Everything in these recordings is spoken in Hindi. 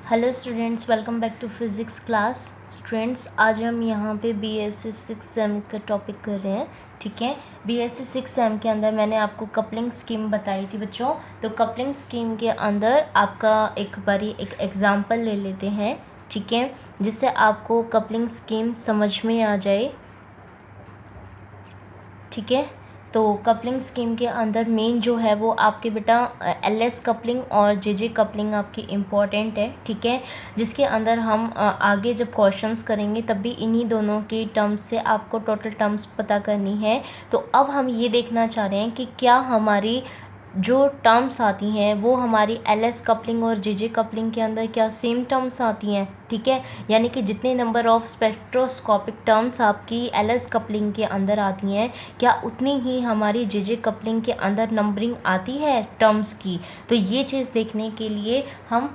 Hello students, welcome back to physics class. Students, आज हम यहाँ पे बीएससी 6 सेम का टॉपिक कर रहे हैं। ठीक है, बीएससी 6 सेम के अंदर मैंने आपको कपलिंग स्कीम बताई थी बच्चों। तो कपलिंग स्कीम के अंदर आपका एक बारी एक एग्जांपल ले लेते हैं, ठीक है, जिससे आपको कपलिंग स्कीम समझ में आ जाए। ठीक है, तो कपलिंग स्कीम के अंदर मेन जो है वो आपके बेटा एलएस कपलिंग और जेजे कपलिंग आपकी इम्पॉर्टेंट है। ठीक है, जिसके अंदर हम आगे जब क्वेश्चंस करेंगे तब भी इन्हीं दोनों के टर्म्स से आपको टोटल टर्म्स पता करनी है। तो अब हम ये देखना चाह रहे हैं कि क्या हमारी जो टर्म्स आती हैं वो हमारी एलएस कपलिंग और जेजे कपलिंग के अंदर क्या सेम टर्म्स आती हैं। ठीक है, यानी कि जितने नंबर ऑफ स्पेक्ट्रोस्कोपिक टर्म्स आपकी एलएस कपलिंग के अंदर आती हैं, क्या उतनी ही हमारी जेजे कपलिंग के अंदर नंबरिंग आती है टर्म्स की। तो ये चीज़ देखने के लिए हम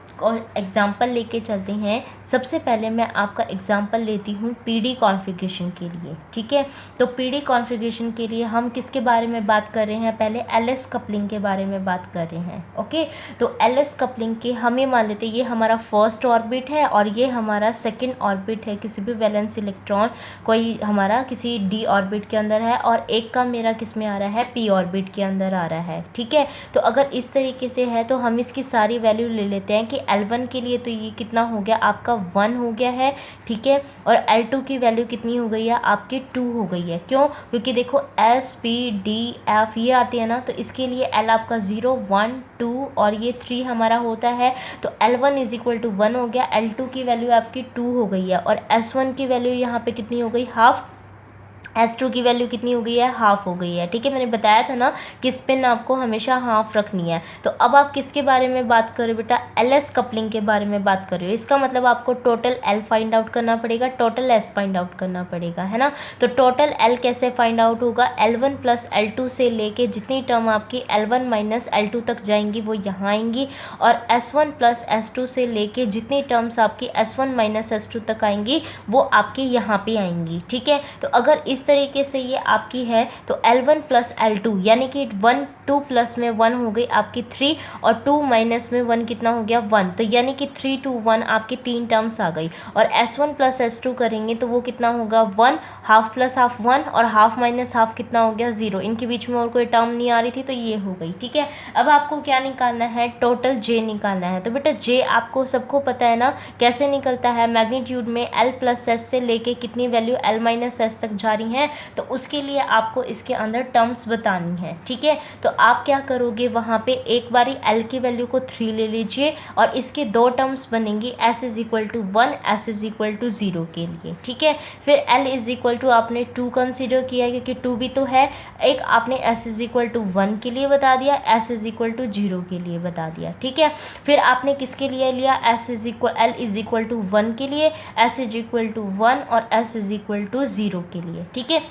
एग्जाम्पल लेके चलते हैं। सबसे पहले मैं आपका एग्जाम्पल लेती हूँ पीडी कॉन्फ़िगरेशन के लिए। ठीक है, तो पीडी कॉन्फ़िगरेशन के लिए हम किसके बारे में बात कर रहे हैं, पहले एलएस कपलिंग के बारे में बात कर रहे हैं। ओके, तो एलएस कपलिंग के हमें मान लेते हैं ये हमारा फर्स्ट ऑर्बिट है और ये हमारा सेकंड ऑर्बिट है। किसी भी वैलेंस इलेक्ट्रॉन कोई हमारा किसी डी ऑर्बिट के अंदर है और एक का मेरा किस में आ रहा है, पी ऑर्बिट के अंदर आ रहा है। ठीक है, तो अगर इस तरीके से है तो हम इसकी सारी वैल्यू ले लेते हैं कि L1 के लिए तो ये कितना हो गया आपका 1 हो गया है। ठीक है, और L2 की वैल्यू कितनी हो गई है आपकी 2 हो गई है। क्यों, क्योंकि देखो S P D F ये आती है ना, तो इसके लिए L आपका 0 1 2 और ये 3 हमारा होता है। तो L1 इज इक्वल टू 1 हो गया, L2 की वैल्यू आपकी 2 हो गई है और S1 की वैल्यू यहाँ पे कितनी हो गई, हाफ। S2 की वैल्यू कितनी हो गई है, हाफ हो गई है। ठीक है, मैंने बताया था ना कि स्पिन आपको हमेशा हाफ रखनी है। तो अब आप किसके बारे में बात कर रहे हो बेटा, एलएस कपलिंग के बारे में बात कर रहे हो। इसका मतलब आपको टोटल L फाइंड आउट करना पड़ेगा, टोटल S फाइंड आउट करना पड़ेगा, है ना। तो टोटल L कैसे फाइंड आउट होगा, L1 प्लस L2 से लेके जितनी टर्म आपकी L1 माइनस L2 तक जाएंगी वो यहाँ आएंगी, और S1 प्लस S2 से लेके जितनी टर्म्स आपकी S1 माइनस S2 तक आएंगी वो आपकी यहाँ पे आएंगी। ठीक है, तो अगर इस तरीके से ये आपकी है तो L1 प्लस L2 यानी कि 1 2 प्लस में 1 हो गई आपकी 3 और 2 माइनस में 1 कितना हो गया 1। तो यानी कि 3 2 1 आपकी 3 टर्म्स आ गई। और S1 प्लस S2 करेंगे तो वो कितना होगा 1, हाफ प्लस हाफ 1 और हाफ माइनस हाफ कितना हो गया 0। इनके बीच में और कोई टर्म नहीं आ रही थी तो ये हो गई। ठीक है, अब आपको क्या निकालना है, टोटल J निकालना है। तो बेटा J आपको सबको पता है ना कैसे निकलता है, मैग्नीट्यूड में L प्लस S से लेके कितनी वैल्यू L माइनस S तक जा रही है, तो उसके लिए आपको इसके अंदर टर्म्स बतानी है। ठीक है, तो आप क्या करोगे, वहाँ पे एक बारी L की वैल्यू को 3 ले लीजिए और इसके दो टर्म्स बनेंगी S is equal to 1 S is equal to 0 के लिए। ठीक है, फिर L इज इक्वल टू आपने 2 कंसिडर किया क्योंकि 2 भी तो है। एक आपने S इज इक्वल टू 1 के लिए बता दिया, S इज इक्वल टू 0 के लिए बता दिया। ठीक है, फिर आपने किसके लिए लिया, S is equal L is equal to 1 के लिए, S इज इक्वल टू 1 और S इज इक्वल टू 0 के लिए। ठीक है,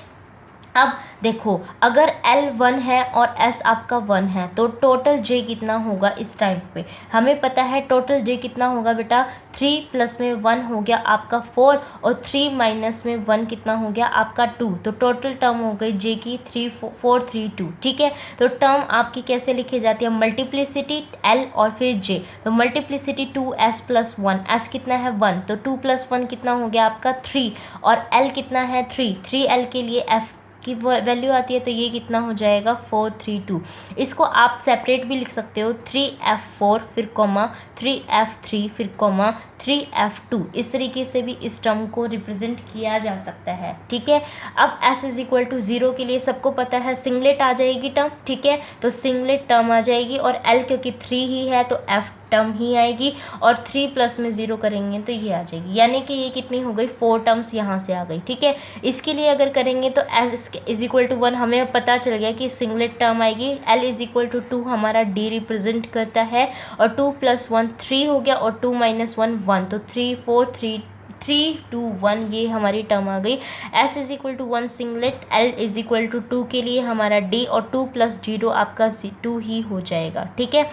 अब देखो अगर L 1 है और S आपका 1 है तो टोटल J कितना होगा इस टाइम पे, हमें पता है टोटल J कितना होगा बेटा, 3 प्लस में 1 हो गया आपका 4 और 3 माइनस में 1 कितना हो गया आपका 2। तो टोटल टर्म हो गई J की 3 4 3 2। ठीक है, तो टर्म आपकी कैसे लिखी जाती है, मल्टीप्लिसिटी L और फिर J। तो मल्टीप्लिसिटी 2S प्लस 1, S कितना है 1 तो 2 प्लस 1 कितना हो गया आपका 3 और L कितना है 3L के लिए F की वैल्यू आती है तो ये कितना हो जाएगा 4 3 2। इसको आप सेपरेट भी लिख सकते हो, 3F4 फिर कॉमा 3F3 फिर कॉमा 3F2। इस तरीके से भी इस टर्म को रिप्रेजेंट किया जा सकता है। ठीक है, अब S इज इक्वल टू 0 के लिए सबको पता है सिंगलेट आ जाएगी टर्म। ठीक है, तो सिंगलेट टर्म आ जाएगी और L क्योंकि 3 ही है तो F टर्म ही आएगी और 3 प्लस में 0 करेंगे तो ये आ जाएगी, यानी कि ये कितनी हो गई 4 टर्म्स यहाँ से आ गई। ठीक है, इसके लिए अगर करेंगे तो S इज इक्वल टू 1 हमें पता चल गया कि सिंगलेट टर्म आएगी। L इज इक्वल टू 2 हमारा D रिप्रेजेंट करता है और 2 प्लस 1 3 हो गया और 2 माइनस 1 1, तो 3 4 3 3 2 1 ये हमारी टर्म आ गई। S is equal to 1 singlet, L is equal to 2 के लिए हमारा D और 2 प्लस 0 आपका 2 ही हो जाएगा। ठीक है,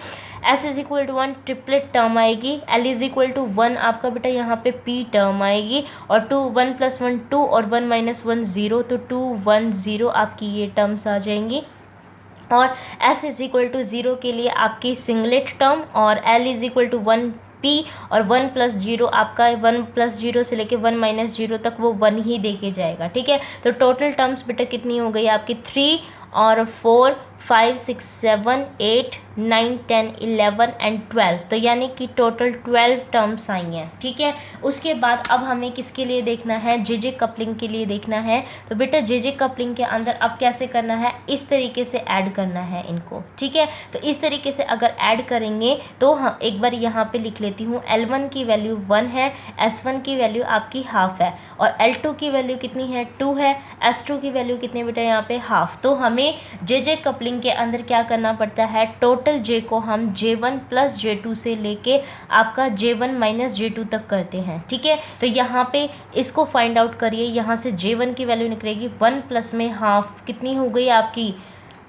S is equal to 1 triplet term आएगी, L इज इक्वल टू 1 आपका बेटा यहाँ पे P टर्म आएगी और 2 1 प्लस 1 2 और 1 माइनस 1 0, तो 2 1 0 आपकी ये टर्म्स आ जाएंगी। और S इज इक्वल टू 0 के लिए आपकी सिंगलेट टर्म और L is equal to 1 P और 1 प्लस 0 आपका 1 प्लस 0 से लेके 1 माइनस 0 तक वो 1 ही दे के जाएगा, ठीक है। तो टोटल टर्म्स बेटा कितनी हो गई आपकी 3 और 4 5 6 7 8 9 10 11 एंड 12, तो यानी कि टोटल 12 टर्म्स आई हैं, ठीक है। उसके बाद अब हमें किसके लिए देखना है, जे कपलिंग के लिए देखना है। तो बेटा जे कपलिंग के अंदर अब कैसे करना है, इस तरीके से ऐड करना है इनको, ठीक है। तो इस तरीके से अगर ऐड करेंगे तो हम एक बार यहाँ पे लिख लेती हूँ, L1 की वैल्यू 1 है, S1 की वैल्यू आपकी हाफ है और L2 की वैल्यू कितनी है 2 है, S2 की वैल्यू कितनी बेटा यहाँ पे हाफ। तो हमें जे कपलिंग के अंदर क्या करना पड़ता है, टोटल जे को हम J1 प्लस J2 से लेके आपका J1 माइनस J2 तक करते हैं, ठीक है। तो यहाँ पे इसको फाइंड आउट करिए, यहाँ से J1 की वैल्यू निकलेगी 1 प्लस में हाफ कितनी हो गई आपकी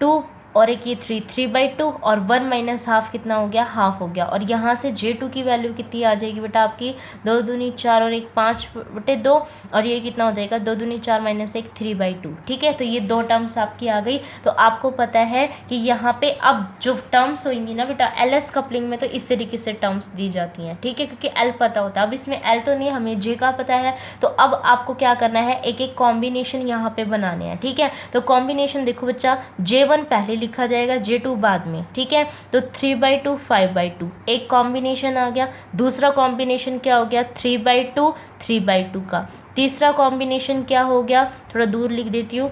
2 और एक ये 3/2 और 1 माइनस हाफ कितना हो गया, हाफ हो गया। और यहाँ से J2 की वैल्यू कितनी आ जाएगी बेटा आपकी 2 दूनी 4 और 1 5/2 और ये कितना हो जाएगा 2 दूनी 4 माइनस 1 3/2, ठीक है। तो ये दो टर्म्स आपकी आ गई। तो आपको पता है कि यहाँ पे अब जो टर्म्स होंगी ना बेटा LS कपलिंग में, तो इस तरीके से टर्म्स दी जाती हैं, ठीक है, क्योंकि L पता होता है। अब इसमें L तो नहीं, हमें J का पता है। तो अब आपको क्या करना है, एक एक कॉम्बिनेशन यहाँ पे बनाने हैं, ठीक है। तो कॉम्बिनेशन देखो बच्चा, J1 पहले लिखा जाएगा, J2 बाद में, ठीक है। तो 3/2 5/2 एक कॉम्बिनेशन आ गया। दूसरा कॉम्बिनेशन क्या हो गया 3/2 3/2 का। तीसरा कॉम्बिनेशन क्या हो गया, थोड़ा दूर लिख देती हूँ,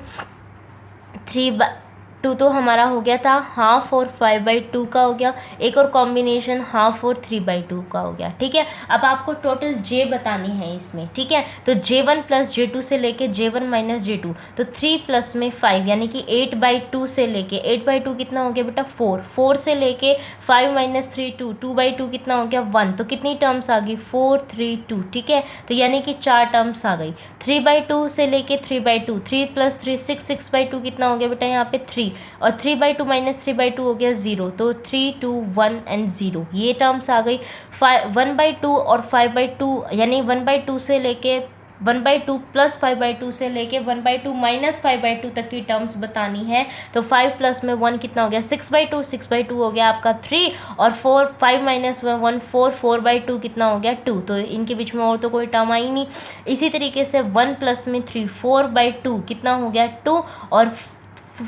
3/2 तो हमारा हो गया था हाफ और 5/2 का हो गया। एक और कॉम्बिनेशन हाफ और 3/2 का हो गया, ठीक है। अब आपको टोटल J बतानी है इसमें, ठीक है। तो J1 प्लस J2 से लेके J1 माइनस J2, तो 3 प्लस में 5 यानी कि 8/2 से लेके 8/2 कितना हो गया बेटा 4 से लेके 5 माइनस 3 2/2 कितना हो गया 1। तो कितनी टर्म्स आ गई 4 3 2, ठीक है। तो यानी कि 4 टर्म्स आ गई। 3/2 से लेके 3/2, 3 प्लस 3 6/2 कितना हो गया बेटा यहाँ पे 3 और 3/2 माइनस 3/2 हो गया 0। तो 3 2 1 एंड 0 ये टर्म्स आ गई। 1/2 और 5/2 यानी 1/2 से लेके 1/2 प्लस 5/2 से लेके 1/2 माइनस 5/2 तक की टर्म्स बतानी है। तो 5 प्लस में 1 कितना हो गया 6/2 हो गया आपका 3 और 4 5 माइनस 1 4/2 कितना हो गया 2। तो इनके बीच में और तो कोई टर्म आई नहीं। इसी तरीके से 1 प्लस में 3 4/2 कितना हो गया 2 और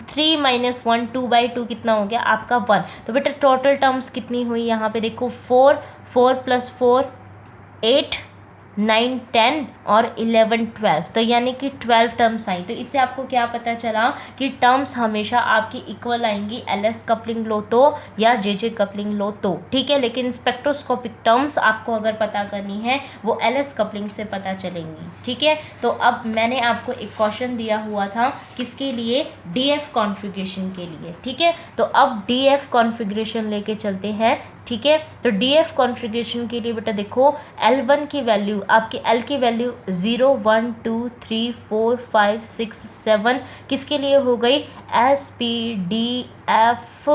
3 माइनस 1 2/2 कितना हो गया आपका 1। तो बेटा टोटल टर्म्स कितनी हुई यहाँ पे देखो 4 प्लस 4 8 9 10 और 11 12, तो यानी कि 12 टर्म्स आई। तो इससे आपको क्या पता चला कि टर्म्स हमेशा आपकी इक्वल आएंगी, LS कपलिंग लो तो या JJ कपलिंग लो तो, ठीक है। लेकिन स्पेक्ट्रोस्कोपिक टर्म्स आपको अगर पता करनी है वो LS कपलिंग से पता चलेंगी, ठीक है। तो अब मैंने आपको एक क्वेश्चन दिया हुआ था किसके लिए, DF कॉन्फ़िगरेशन के लिए, ठीक है। तो अब DF कॉन्फ़िगरेशन लेके चलते हैं, ठीक है। तो DF कॉन्फ़िगरेशन के लिए बेटा देखो L1 की वैल्यू आपकी L की वैल्यू 0 1 2 3 4 5 6 7 किसके लिए हो गई S P D F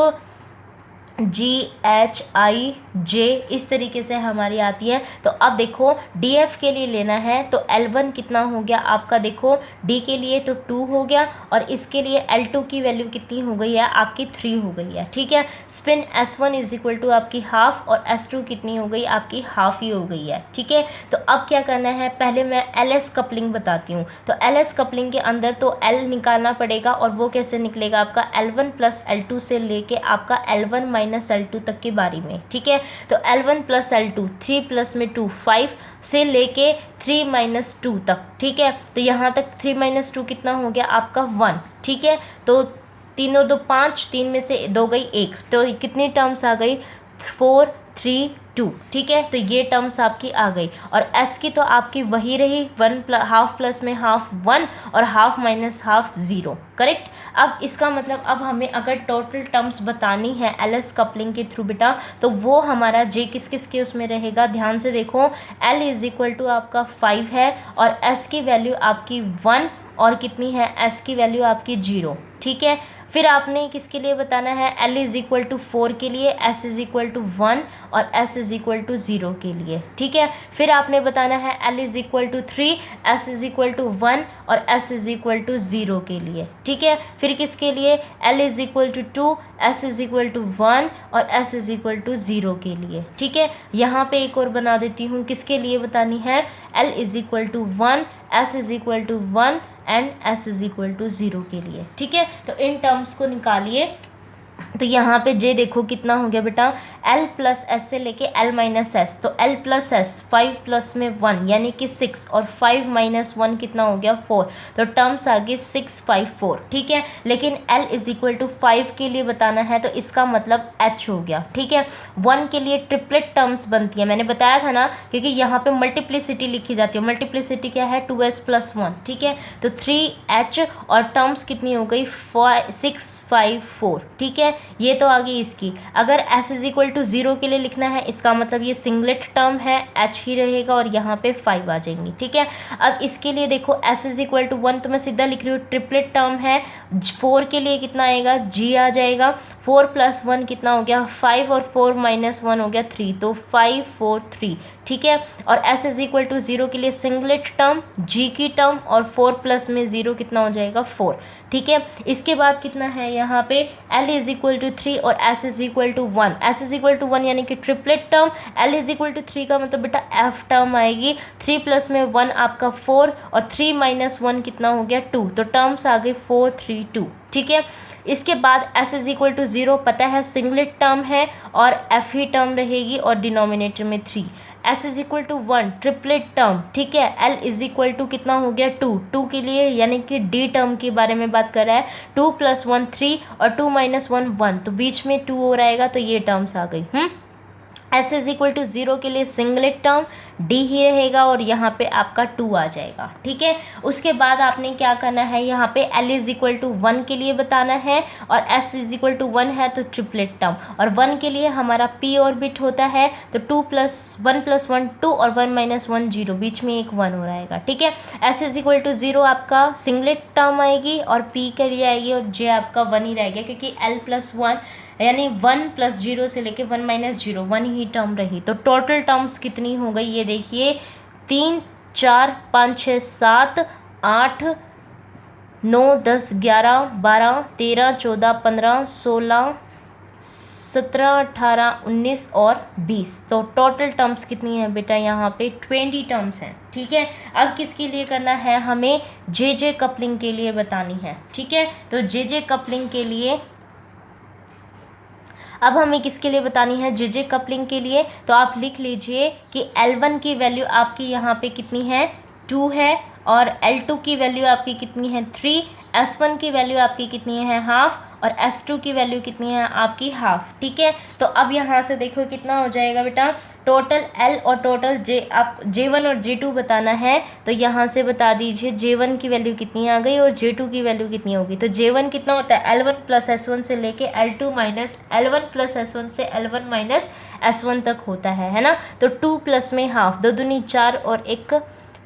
G H I J इस तरीके से हमारी आती है। तो अब देखो DF के लिए लेना है तो L1 कितना हो गया आपका, देखो D के लिए तो 2 हो गया और इसके लिए L2 की वैल्यू कितनी हो गई है आपकी 3 हो गई है, ठीक है। Spin S1 is equal to आपकी हाफ और S2 कितनी हो गई आपकी हाफ ही हो गई है, ठीक है। तो अब क्या करना है, पहले मैं LS कपलिंग बताती हूँ। तो LS कपलिंग के अंदर तो L निकालना पड़ेगा और वो कैसे निकलेगा आपका L1 प्लस L2 से लेके आपका L1 माइनस L2 तक की बारी में, ठीक है। तो L1 प्लस L2 3 प्लस में 2 5 से लेके 3 माइनस 2 तक, ठीक है। तो यहाँ तक 3 माइनस 2 कितना हो गया आपका 1, ठीक है। तो 3 और 2 5, 3 में से 2 गई 1, तो कितनी टर्म्स आ गई 4 3 2, ठीक है। तो ये टर्म्स आपकी आ गई और S की तो आपकी वही रही 1 हाफ प्लस में हाफ 1 और हाफ माइनस हाफ 0, करेक्ट। अब इसका मतलब अब हमें अगर टोटल टर्म्स बतानी है LS कपलिंग के थ्रू बेटा, तो वो हमारा J किस किस के उसमें रहेगा, ध्यान से देखो L इज इक्वल टू आपका 5 है और S की वैल्यू आपकी 1 और कितनी है S की वैल्यू आपकी 0, ठीक है। फिर आपने किसके लिए बताना है, L इज इक्वल टू 4 के लिए, S इज इक्वल टू 1 और S इज इक्वल टू 0 के लिए, ठीक है। फिर आपने बताना है L is equal to 3, S is equal to 1 और S इज इक्वल टू 0 के लिए, ठीक है। फिर किसके लिए, L is equal to 2, S is equal to 1 और S इज इक्वल टू 0 के लिए, ठीक है। यहाँ पे एक और बना देती हूँ, किसके लिए बतानी है, L is equal to 1, S is equal to 1 एंड S इज इक्वल टू 0 के लिए, ठीक है। तो इन टर्म्स को निकालिए। तो यहाँ पे जे देखो कितना हो गया बेटा, L प्लस एस से लेके L माइनस एस, तो L प्लस एस 5 प्लस में 1 यानी कि 6 और 5 माइनस 1 कितना हो गया 4, तो टर्म्स आ गई 6 5 4, ठीक है। लेकिन L इज इक्वल टू 5 के लिए बताना है तो इसका मतलब H हो गया, ठीक है। 1 के लिए ट्रिपलेट टर्म्स बनती है, मैंने बताया था ना, क्योंकि यहाँ पे मल्टीप्लिसिटी लिखी जाती है। मल्टीप्लिसिटी क्या है, 2s प्लस 1, ठीक है। तो 3H और टर्म्स कितनी हो गई 6 5 4, ठीक है। ये तो आ गई इसकी। अगर S इज इक्वल टू 0 के लिए लिखना है, इसका मतलब ये सिंगलेट टर्म है, H ही रहेगा और यहाँ पे 5 आ जाएंगी, ठीक है। अब इसके लिए देखो S इज इक्वल टू 1, तो मैं सीधा लिख रही हूँ, ट्रिपलेट टर्म है। 4 के लिए कितना आएगा, G आ जाएगा। 4 प्लस 1 कितना हो गया 5 और 4 माइनस 1 हो गया 3, तो 5 4 3, ठीक है। और S इज इक्वल टू 0 के लिए सिंगलेट टर्म, G की टर्म और 4 प्लस में 0 कितना हो जाएगा 4, ठीक है। इसके बाद कितना है यहाँ पे, L इज इक्वल टू 3 और S is equal to 1। S is equal to 1 यानी कि triplet term, L is equal to 3 का मतलब बेटा F टर्म आएगी। 3 प्लस में 1 आपका 4 और 3 माइनस 1 कितना हो गया 2, तो टर्म्स आ गई 4 3 2, ठीक है। इसके बाद S इज इक्वल टू 0 पता है सिंगलेट टर्म है और F ही टर्म रहेगी और डिनोमिनेटर में 3। S is equal to 1 triplet term, ठीक है। L इज इक्वल टू कितना हो गया 2, 2 के लिए यानी कि D टर्म के बारे में बात कर रहा है। 2 प्लस 1 3 और 2 माइनस 1 1, तो बीच में 2 हो रहेगा, तो ये टर्म्स आ गई। S इज इक्वल टू 0 के लिए सिंगलेट टर्म D ही रहेगा और यहाँ पे आपका 2 आ जाएगा, ठीक है। उसके बाद आपने क्या करना है, यहाँ पे L इज इक्वल टू 1 के लिए बताना है और S इज इक्वल टू 1 है तो ट्रिपलेट टर्म, और 1 के लिए हमारा P ऑर्बिट होता है, तो 2 प्लस 1 प्लस 1 2 और 1 माइनस 1 0, बीच में एक 1 हो रहेगा, ठीक है। S इज इक्वल टू 0 आपका सिंगलेट टर्म आएगी और P के लिए आएगी और J आपका 1 ही रहेगा, क्योंकि L प्लस 1 यानी 1 प्लस 0 से लेके 1 माइनस 0 1 ही टर्म रही। तो टोटल टर्म्स कितनी हो गई, ये देखिए 3 4 5 6 7 8 9 10 11 12 13 14 15 16 17 18 19 और 20। तो टोटल टर्म्स कितनी है बेटा, यहाँ पे 20 टर्म्स हैं, ठीक है। अब किसके लिए करना है, हमें जे कपलिंग के लिए बतानी है, ठीक है। तो जे कपलिंग के लिए अब हमें किसके लिए बतानी है, जे कपलिंग के लिए। तो आप लिख लीजिए कि L1 की वैल्यू आपकी यहाँ पे कितनी है 2 है और L2 की वैल्यू आपकी कितनी है 3, S1 की वैल्यू आपकी कितनी है हाफ और S2 की वैल्यू कितनी है आपकी हाफ, ठीक है। तो अब यहाँ से देखो कितना हो जाएगा बेटा, टोटल L और टोटल J, आप J1 और J2 बताना है तो यहाँ से बता दीजिए J1 की वैल्यू कितनी आ गई और J2 की वैल्यू कितनी होगी। तो J1 कितना होता है L1 प्लस S1 से लेके L2 minus L1 plus S1 से L1 माइनस S1 तक होता है ना। तो 2 प्लस में हाफ, 2 दूनी 4 और 1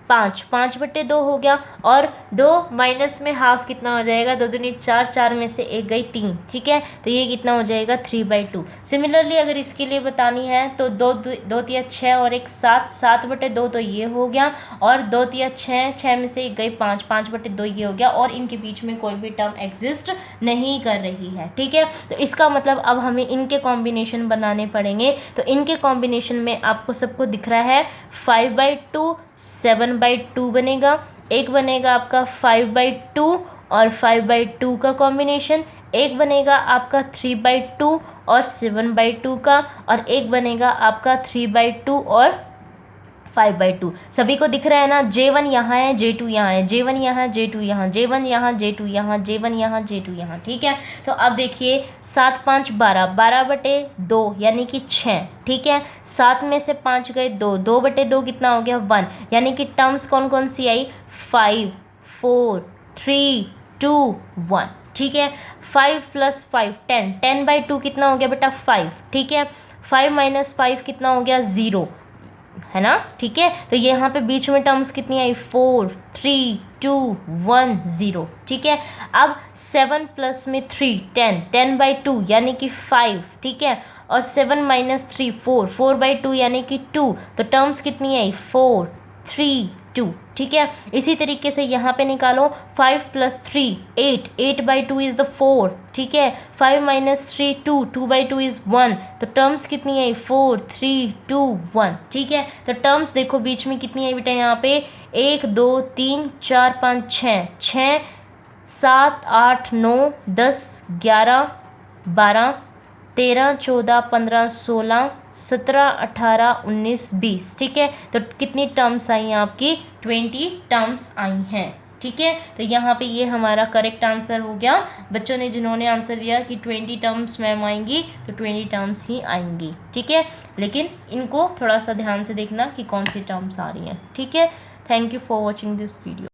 5, 5/2 हो गया और 2 माइनस में हाफ कितना हो जाएगा, 2 दूनी 4, 4 में से 1 गई 3, ठीक है। तो ये कितना हो जाएगा 3/2। सिमिलरली अगर इसके लिए बतानी है तो 2 तिया 6 और 1 7, 7/2 तो ये हो गया और 2 तिया 6, 6 में से 1 गई 5, 5/2 ये हो गया और इनके बीच में कोई भी टर्म एग्जिस्ट नहीं कर रही है, ठीक है। तो इसका मतलब अब हमें इनके कॉम्बिनेशन बनाने पड़ेंगे। तो इनके कॉम्बिनेशन में आपको सबको दिख रहा है 5/2 7/2 बनेगा, एक बनेगा आपका 5/2 और 5/2 का कॉम्बिनेशन, एक बनेगा आपका 3/2 और 7/2 का, और एक बनेगा आपका 3/2 और 5/2। सभी को दिख रहा है ना, J1 यहाँ है J2 यहाँ है, J1 यहाँ J2 यहाँ, J1 यहाँ J2 यहाँ, J1 यहाँ J2 यहाँ, ठीक है। तो अब देखिए 7 5 12, 12/2 यानी कि 6, ठीक है। 7 में से 5 गए 2, 2/2 कितना हो गया 1, यानी कि टर्म्स कौन कौन सी आई 5 4 3 2 1, ठीक है। 5 प्लस 5 10, 10/2 कितना हो गया बेटा 5, ठीक है। 5 माइनस 5 कितना हो गया 0, है ना, ठीक है। तो ये यहाँ पे बीच में टर्म्स कितनी आई, 4 3 2 1 0, ठीक है। अब 7 प्लस में 3 10, 10/2 यानी कि 5, ठीक है। और 7 माइनस 3 4, 4/2 यानी कि 2, तो टर्म्स कितनी आई, 4 3 2, ठीक है। इसी तरीके से यहाँ पे निकालो 5 प्लस 3 8, 8/2 इज़ द 4, ठीक है। 5 माइनस 3 2, 2/2 इज़ 1, तो टर्म्स कितनी आई, 4 3 2 1, ठीक है। तो टर्म्स देखो बीच में कितनी आई बेटा, यहाँ पे 1 2 3 4 5 6, 6 7 8 9 10 11 12 13 14 15 16 17 18 19 20, ठीक है। तो कितनी टर्म्स आई हैं आपकी, 20 टर्म्स आई हैं, ठीक है। तो यहाँ पे ये हमारा करेक्ट आंसर हो गया। बच्चों ने जिन्होंने आंसर दिया कि 20 टर्म्स मैम आएंगी, तो 20 टर्म्स ही आएंगी, ठीक है। लेकिन इनको थोड़ा सा ध्यान से देखना कि कौन सी टर्म्स आ रही हैं, ठीक है। Thank you for watching this video.